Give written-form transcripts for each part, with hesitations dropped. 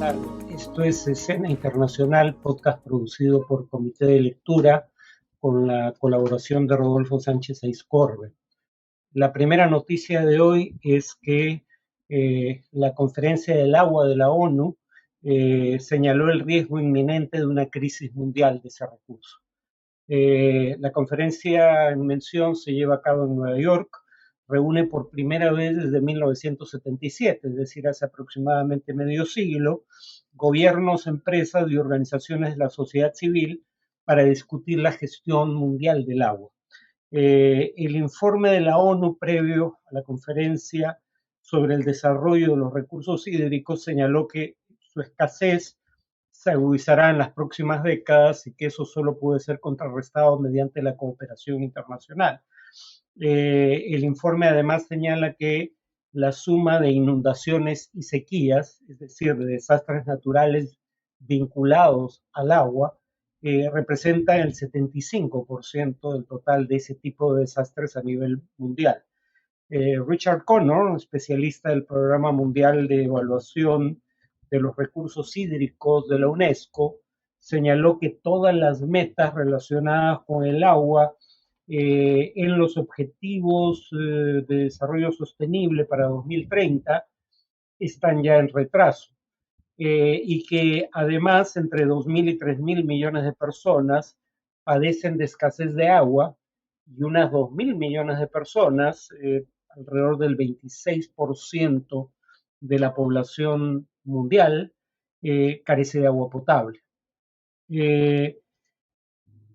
tardes. Esto es Escena Internacional, podcast producido por Comité de Lectura con la colaboración de Rodolfo Sánchez Aizcorbe. La primera noticia de hoy es que la Conferencia del Agua de la ONU señaló el riesgo inminente de una crisis mundial de ese recurso. La conferencia en mención se lleva a cabo en Nueva York, reúne por primera vez desde 1977, es decir, hace aproximadamente medio siglo, gobiernos, empresas y organizaciones de la sociedad civil para discutir la gestión mundial del agua. El informe de la ONU previo a la conferencia sobre el desarrollo de los recursos hídricos señaló que su escasez se agudizará en las próximas décadas y que eso solo puede ser contrarrestado mediante la cooperación internacional. El informe además señala que la suma de inundaciones y sequías, es decir, de desastres naturales vinculados al agua, representa el 75% del total de ese tipo de desastres a nivel mundial. Richard Connor, especialista del Programa Mundial de Evaluación de los Recursos Hídricos de la UNESCO, señaló que todas las metas relacionadas con el agua en los objetivos de desarrollo sostenible para 2030 están ya en retraso. Y que además entre 2.000 y 3.000 millones de personas padecen de escasez de agua y unas 2.000 millones de personas, alrededor del 26% de la población mundial, carece de agua potable.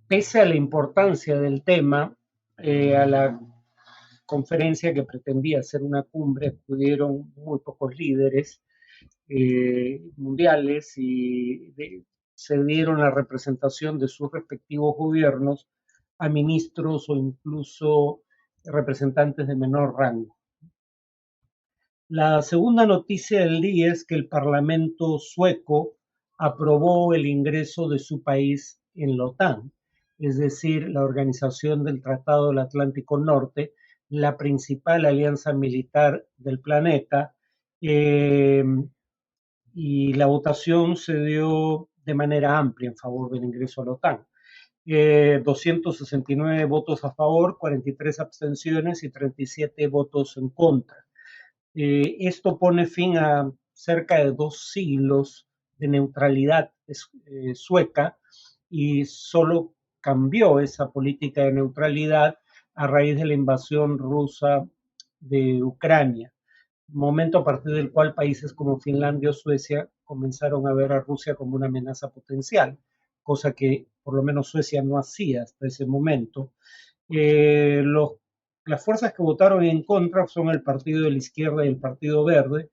Pese a la importancia del tema, a la conferencia que pretendía ser una cumbre acudieron muy pocos líderes mundiales y se dieron la representación de sus respectivos gobiernos a ministros o incluso representantes de menor rango. La segunda noticia del día es que el Parlamento sueco aprobó el ingreso de su país en la OTAN, es decir, la Organización del Tratado del Atlántico Norte, la principal alianza militar del planeta, y la votación se dio de manera amplia en favor del ingreso a la OTAN. 269 votos a favor, 43 abstenciones y 37 votos en contra. Esto pone fin a cerca de 2 siglos de neutralidad sueca y solo cambió esa política de neutralidad a raíz de la invasión rusa de Ucrania, momento a partir del cual países como Finlandia o Suecia comenzaron a ver a Rusia como una amenaza potencial, cosa que por lo menos Suecia no hacía hasta ese momento. Las fuerzas que votaron en contra son el Partido de la Izquierda y el Partido Verde,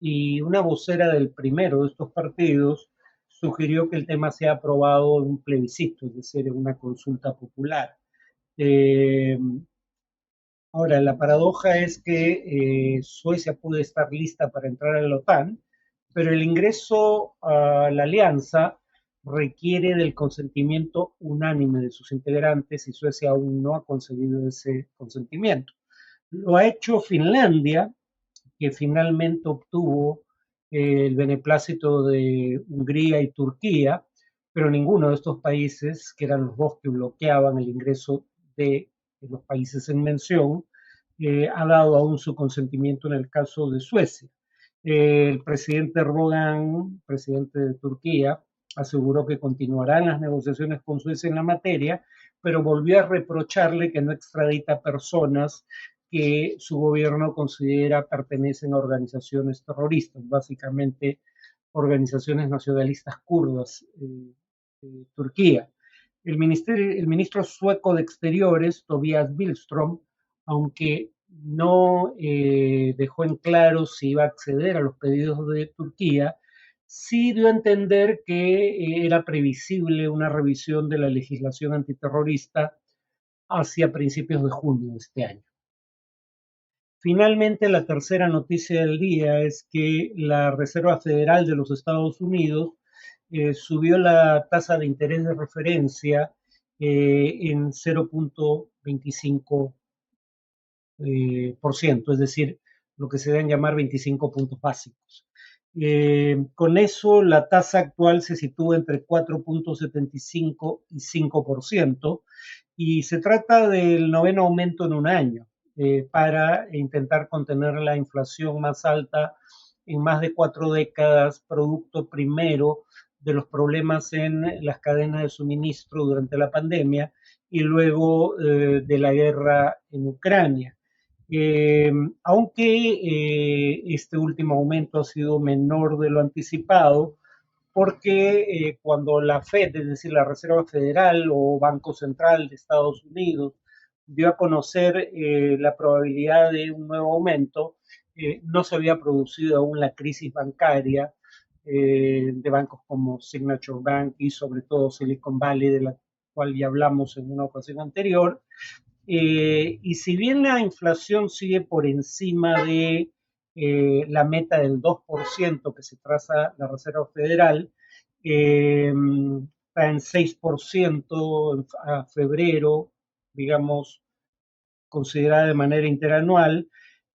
y una vocera del primero de estos partidos sugirió que el tema sea aprobado en un plebiscito, es decir, en una consulta popular. Ahora, la paradoja es que Suecia puede estar lista para entrar a la OTAN, pero el ingreso a la alianza requiere del consentimiento unánime de sus integrantes y Suecia aún no ha conseguido ese consentimiento. Lo ha hecho Finlandia, que finalmente obtuvo el beneplácito de Hungría y Turquía, pero ninguno de estos países, que eran los dos que bloqueaban el ingreso de los países en mención, ha dado aún su consentimiento en el caso de Suecia. El presidente Erdogan, presidente de Turquía, aseguró que continuarán las negociaciones con Suecia en la materia, pero volvió a reprocharle que no extradita personas que su gobierno considera pertenecen a organizaciones terroristas, básicamente organizaciones nacionalistas kurdas de Turquía. El ministro sueco de Exteriores, Tobias Billström, aunque no dejó en claro si iba a acceder a los pedidos de Turquía, sí dio a entender que era previsible una revisión de la legislación antiterrorista hacia principios de junio de este año. Finalmente, la tercera noticia del día es que la Reserva Federal de los Estados Unidos subió la tasa de interés de referencia en 0.25%, es decir, lo que se deben llamar 25 puntos básicos. Con eso, la tasa actual se sitúa entre 4,75 y 5%, y se trata del noveno aumento en un año para intentar contener la inflación más alta en más de 4 décadas, producto primero de los problemas en las cadenas de suministro durante la pandemia y luego de la guerra en Ucrania. Eh, Aunque este último aumento ha sido menor de lo anticipado, porque cuando la Fed, es decir, la Reserva Federal o Banco Central de Estados Unidos, dio a conocer la probabilidad de un nuevo aumento, no se había producido aún la crisis bancaria de bancos como Signature Bank y sobre todo Silicon Valley, de la cual ya hablamos en una ocasión anterior. Y si bien la inflación sigue por encima de la meta del 2% que se traza la Reserva Federal, está en 6% a febrero, digamos, considerada de manera interanual,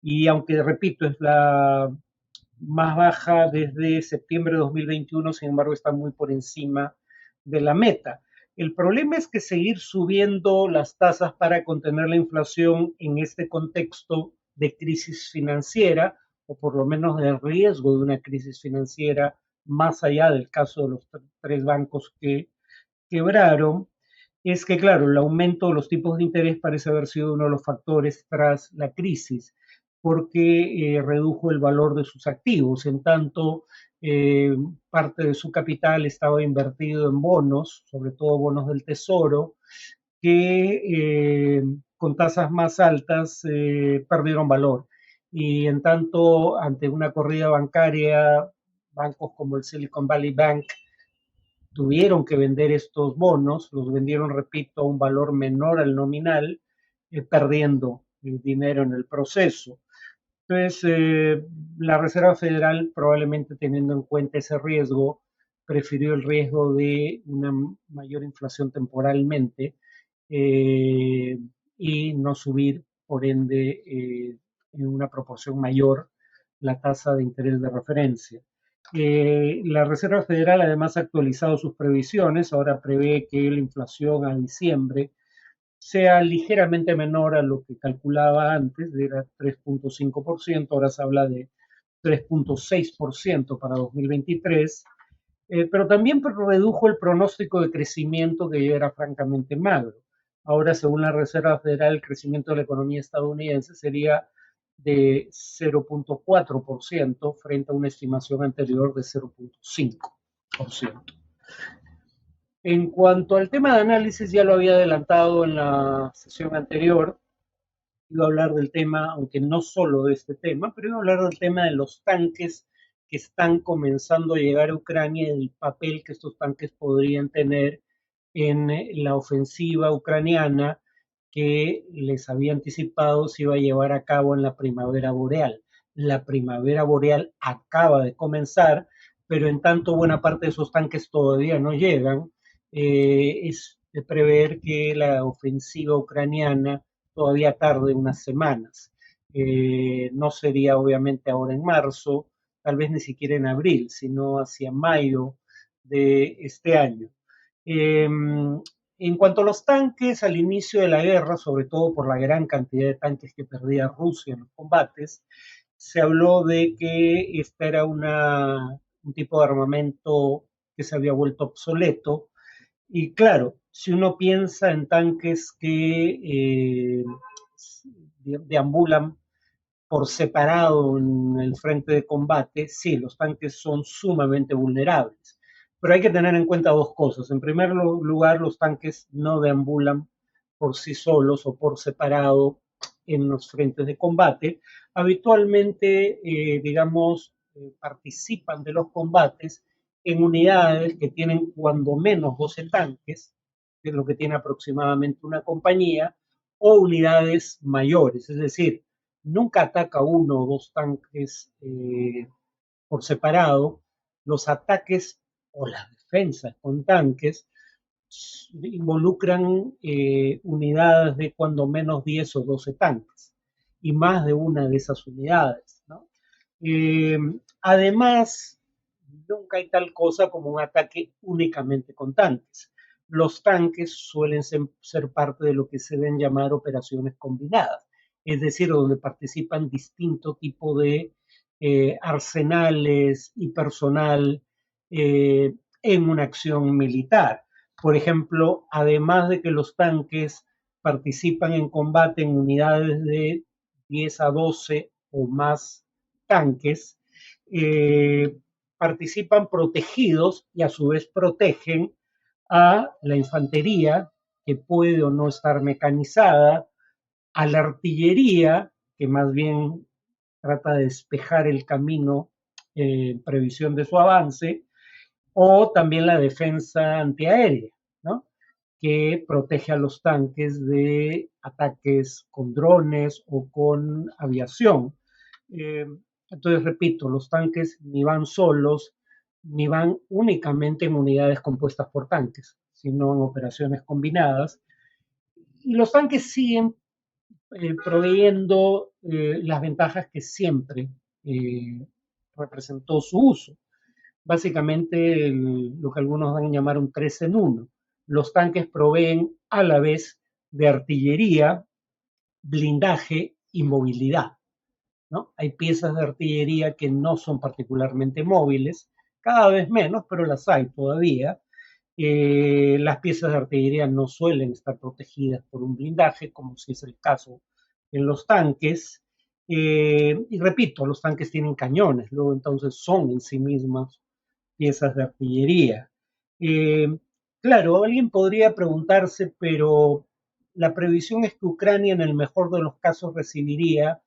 y aunque, repito, es la más baja desde septiembre de 2021, sin embargo, está muy por encima de la meta. El problema es que seguir subiendo las tasas para contener la inflación en este contexto de crisis financiera, o por lo menos de riesgo de una crisis financiera, más allá del caso de los tres bancos que quebraron, es que, claro, el aumento de los tipos de interés parece haber sido uno de los factores tras la crisis, porque redujo el valor de sus activos, en tanto parte de su capital estaba invertido en bonos, sobre todo bonos del tesoro, que con tasas más altas perdieron valor. Y en tanto, ante una corrida bancaria, bancos como el Silicon Valley Bank tuvieron que vender estos bonos, los vendieron, repito, a un valor menor al nominal, perdiendo dinero en el proceso. Entonces, la Reserva Federal, probablemente teniendo en cuenta ese riesgo, prefirió el riesgo de una mayor inflación temporalmente eh, y no subir, por ende, en una proporción mayor la tasa de interés de referencia. La Reserva Federal además ha actualizado sus previsiones, ahora prevé que la inflación a diciembre sea ligeramente menor a lo que calculaba antes, era 3,5%, ahora se habla de 3,6% para 2023, pero también redujo el pronóstico de crecimiento, que ya era francamente magro. Ahora, según la Reserva Federal, el crecimiento de la economía estadounidense sería de 0,4% frente a una estimación anterior de 0,5%. En cuanto al tema de análisis, ya lo había adelantado en la sesión anterior, iba a hablar del tema, aunque no solo de este tema, pero iba a hablar del tema de los tanques que están comenzando a llegar a Ucrania y el papel que estos tanques podrían tener en la ofensiva ucraniana que les había anticipado se iba a llevar a cabo en la primavera boreal. La primavera boreal acaba de comenzar, pero en tanto buena parte de esos tanques todavía no llegan. Es de prever que la ofensiva ucraniana todavía tarde unas semanas. No sería obviamente ahora en marzo, tal vez ni siquiera en abril, sino hacia mayo de este año. En cuanto a los tanques, al inicio de la guerra, sobre todo por la gran cantidad de tanques que perdía Rusia en los combates, se habló de que este era un tipo de armamento que se había vuelto obsoleto. Y claro, si uno piensa en tanques que deambulan por separado en el frente de combate, sí, los tanques son sumamente vulnerables. Pero hay que tener en cuenta dos cosas. En primer lugar, los tanques no deambulan por sí solos o por separado en los frentes de combate. Habitualmente, digamos, participan de los combates en unidades que tienen cuando menos 12 tanques, que es lo que tiene aproximadamente una compañía, o unidades mayores, es decir, nunca ataca uno o dos tanques por separado. Los ataques o las defensas con tanques involucran unidades de cuando menos 10 o 12 tanques y más de una de esas unidades, ¿no? Eh, Además, nunca hay tal cosa como un ataque únicamente con tanques. Los tanques suelen ser parte de lo que se deben llamar operaciones combinadas, es decir, donde participan distinto tipo de arsenales y personal en una acción militar. Por ejemplo, además de que los tanques participan en combate en unidades de 10 a 12 o más tanques, eh, participan protegidos y a su vez protegen a la infantería, que puede o no estar mecanizada, a la artillería, que más bien trata de despejar el camino en previsión de su avance, o también la defensa antiaérea, ¿no? Que protege a los tanques de ataques con drones o con aviación. Eh, entonces, repito, los tanques ni van solos, ni van únicamente en unidades compuestas por tanques, sino en operaciones combinadas. Y los tanques siguen proveyendo las ventajas que siempre representó su uso. Básicamente lo que algunos van a llamar un 3 en 1. Los tanques proveen a la vez de artillería, blindaje y movilidad, ¿no? Hay piezas de artillería que no son particularmente móviles, cada vez menos, pero las hay todavía. Las piezas de artillería no suelen estar protegidas por un blindaje, como si es el caso en los tanques. Y repito, los tanques tienen cañones, luego entonces son en sí mismas piezas de artillería. Eh, claro, alguien podría preguntarse, pero la previsión es que Ucrania en el mejor de los casos recibiría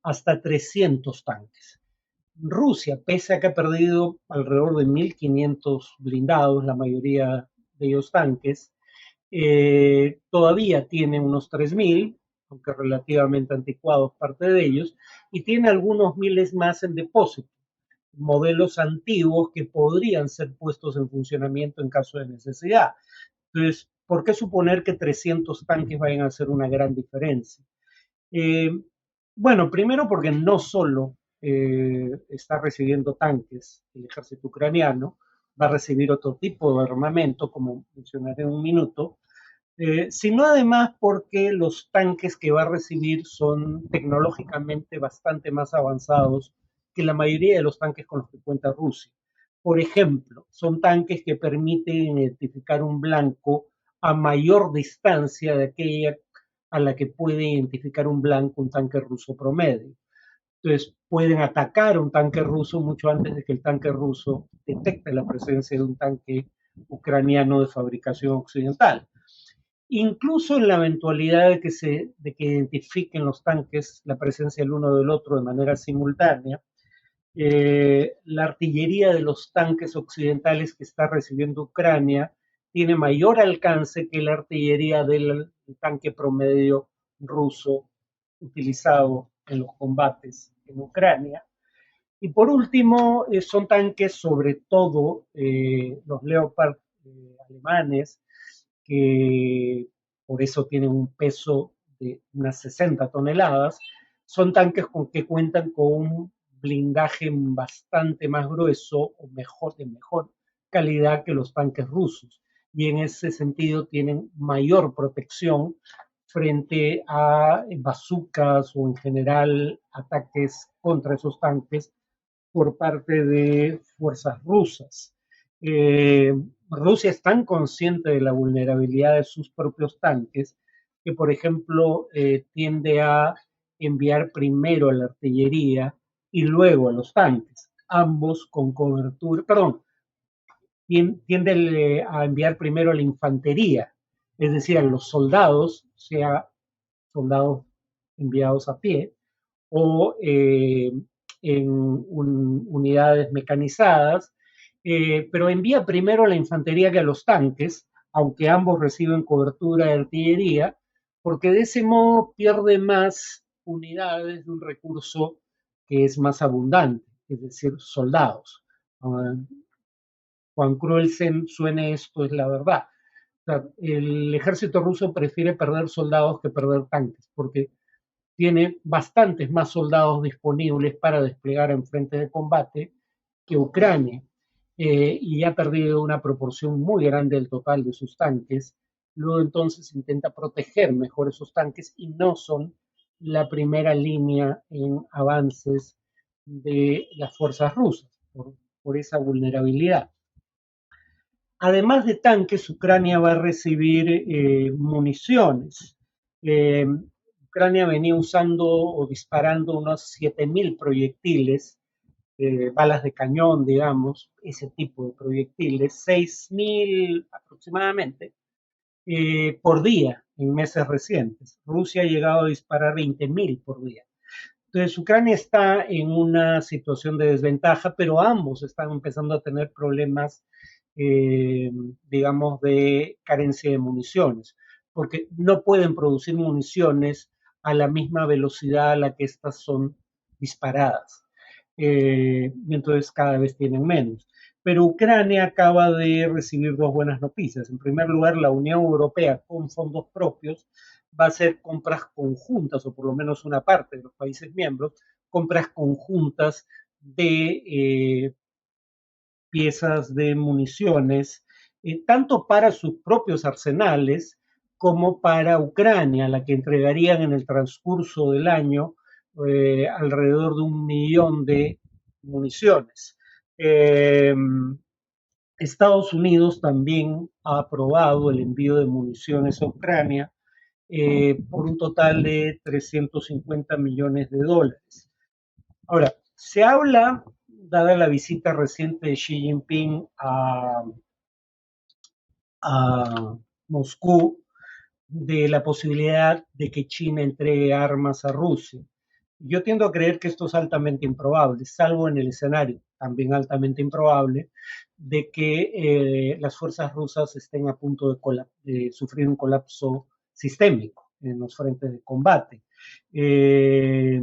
hasta 300 tanques. Rusia, pese a que ha perdido alrededor de 1.500 blindados, la mayoría de ellos tanques, todavía tiene unos 3.000, aunque relativamente anticuados parte de ellos, y tiene algunos miles más en depósito, modelos antiguos que podrían ser puestos en funcionamiento en caso de necesidad. Entonces, ¿por qué suponer que 300 tanques vayan a hacer una gran diferencia? Eh, bueno, primero porque no solo está recibiendo tanques el ejército ucraniano, va a recibir otro tipo de armamento, como mencionaré en un minuto, sino además porque los tanques que va a recibir son tecnológicamente bastante más avanzados que la mayoría de los tanques con los que cuenta Rusia. Por ejemplo, son tanques que permiten identificar un blanco a mayor distancia de aquella a la que puede identificar un blanco un tanque ruso promedio. Entonces, pueden atacar un tanque ruso mucho antes de que el tanque ruso detecte la presencia de un tanque ucraniano de fabricación occidental. Incluso en la eventualidad de que identifiquen los tanques la presencia del uno del otro de manera simultánea, la artillería de los tanques occidentales que está recibiendo Ucrania tiene mayor alcance que la artillería del tanque promedio ruso utilizado en los combates en Ucrania. Y por último, son tanques, sobre todo los Leopard alemanes, que por eso tienen un peso de unas 60 toneladas, son tanques que cuentan con un blindaje bastante más grueso o mejor, de mejor calidad que los tanques rusos. Y en ese sentido tienen mayor protección frente a bazucas o en general ataques contra esos tanques por parte de fuerzas rusas. Eh, Rusia es tan consciente de la vulnerabilidad de sus propios tanques que, por ejemplo, tiende a enviar primero a la artillería y luego a los tanques, ambos con cobertura, perdón, tiende a enviar primero a la infantería, es decir, a los soldados, sea soldados enviados a pie, o en unidades mecanizadas, pero envía primero a la infantería que a los tanques, aunque ambos reciben cobertura de artillería, porque de ese modo pierde más unidades de un recurso que es más abundante, es decir, soldados. Uh, Cuán cruel suene esto, es la verdad. O sea, el ejército ruso prefiere perder soldados que perder tanques, porque tiene bastantes más soldados disponibles para desplegar en frente de combate que Ucrania, y ha perdido una proporción muy grande del total de sus tanques. Luego entonces intenta proteger mejor esos tanques y no son la primera línea en avances de las fuerzas rusas por esa vulnerabilidad. Además de tanques, Ucrania va a recibir municiones. Ucrania venía usando o disparando unos 7.000 proyectiles, balas de cañón, digamos, ese tipo de proyectiles, 6.000 aproximadamente, por día en meses recientes. Rusia ha llegado a disparar 20.000 por día. Entonces, Ucrania está en una situación de desventaja, pero ambos están empezando a tener problemas, eh, digamos, de carencia de municiones, porque no pueden producir municiones a la misma velocidad a la que estas son disparadas. Y entonces cada vez tienen menos. Pero Ucrania acaba de recibir dos buenas noticias. En primer lugar, la Unión Europea, con fondos propios, va a hacer compras conjuntas, o por lo menos una parte de los países miembros, compras conjuntas de piezas de municiones, tanto para sus propios arsenales como para Ucrania, la que entregarían en el transcurso del año alrededor de 1.000.000 de municiones. Estados Unidos también ha aprobado el envío de municiones a Ucrania por un total de 350 millones de dólares. Ahora, se habla, dada la visita reciente de Xi Jinping a Moscú, de la posibilidad de que China entregue armas a Rusia. Yo tiendo a creer que esto es altamente improbable, salvo en el escenario, también altamente improbable, de que las fuerzas rusas estén a punto de sufrir un colapso sistémico en los frentes de combate. Eh,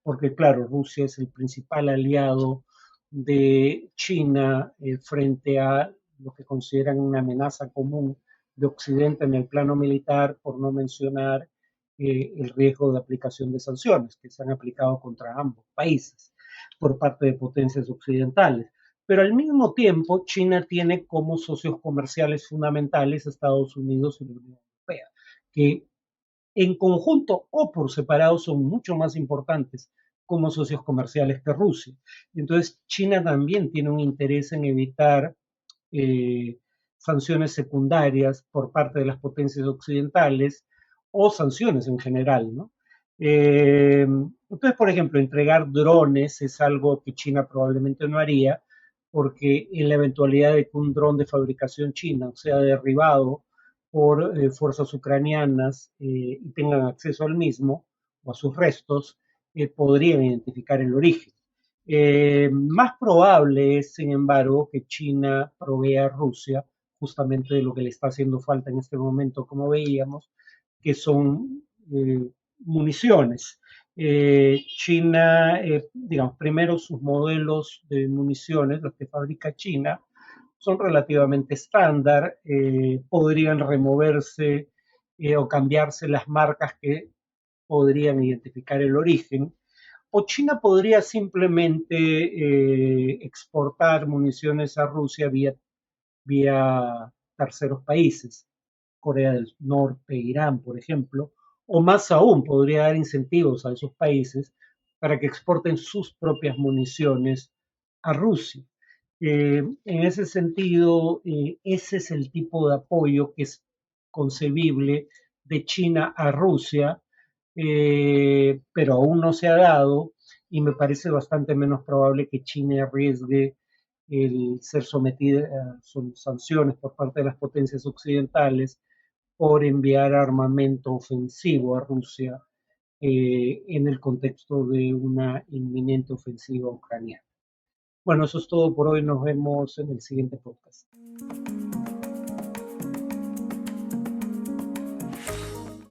Porque, claro, Rusia es el principal aliado de China frente a lo que consideran una amenaza común de Occidente en el plano militar, por no mencionar el riesgo de aplicación de sanciones que se han aplicado contra ambos países por parte de potencias occidentales. Pero al mismo tiempo, China tiene como socios comerciales fundamentales a Estados Unidos y la Unión Europea, que en conjunto o por separado son mucho más importantes como socios comerciales que Rusia. Entonces, China también tiene un interés en evitar eh, sanciones secundarias por parte de las potencias occidentales o sanciones en general, ¿no? Entonces, por ejemplo, entregar drones es algo que China probablemente no haría, porque en la eventualidad de que un dron de fabricación china sea derribado por fuerzas ucranianas y tengan acceso al mismo o a sus restos, podrían identificar el origen. Más probable es, sin embargo, que China provea a Rusia justamente de lo que le está haciendo falta en este momento, como veíamos, que son municiones. China, digamos, primero sus modelos de municiones, los que fabrica China, son relativamente estándar, podrían removerse o cambiarse las marcas que podrían identificar el origen, o China podría simplemente exportar municiones a Rusia vía terceros países, Corea del Norte, Irán, por ejemplo, o más aún podría dar incentivos a esos países para que exporten sus propias municiones a Rusia. En ese sentido, ese es el tipo de apoyo que es concebible de China a Rusia, pero aún no se ha dado y me parece bastante menos probable que China arriesgue el ser sometida a sanciones por parte de las potencias occidentales por enviar armamento ofensivo a Rusia en el contexto de una inminente ofensiva ucraniana. Bueno, eso es todo por hoy. Nos vemos en el siguiente podcast.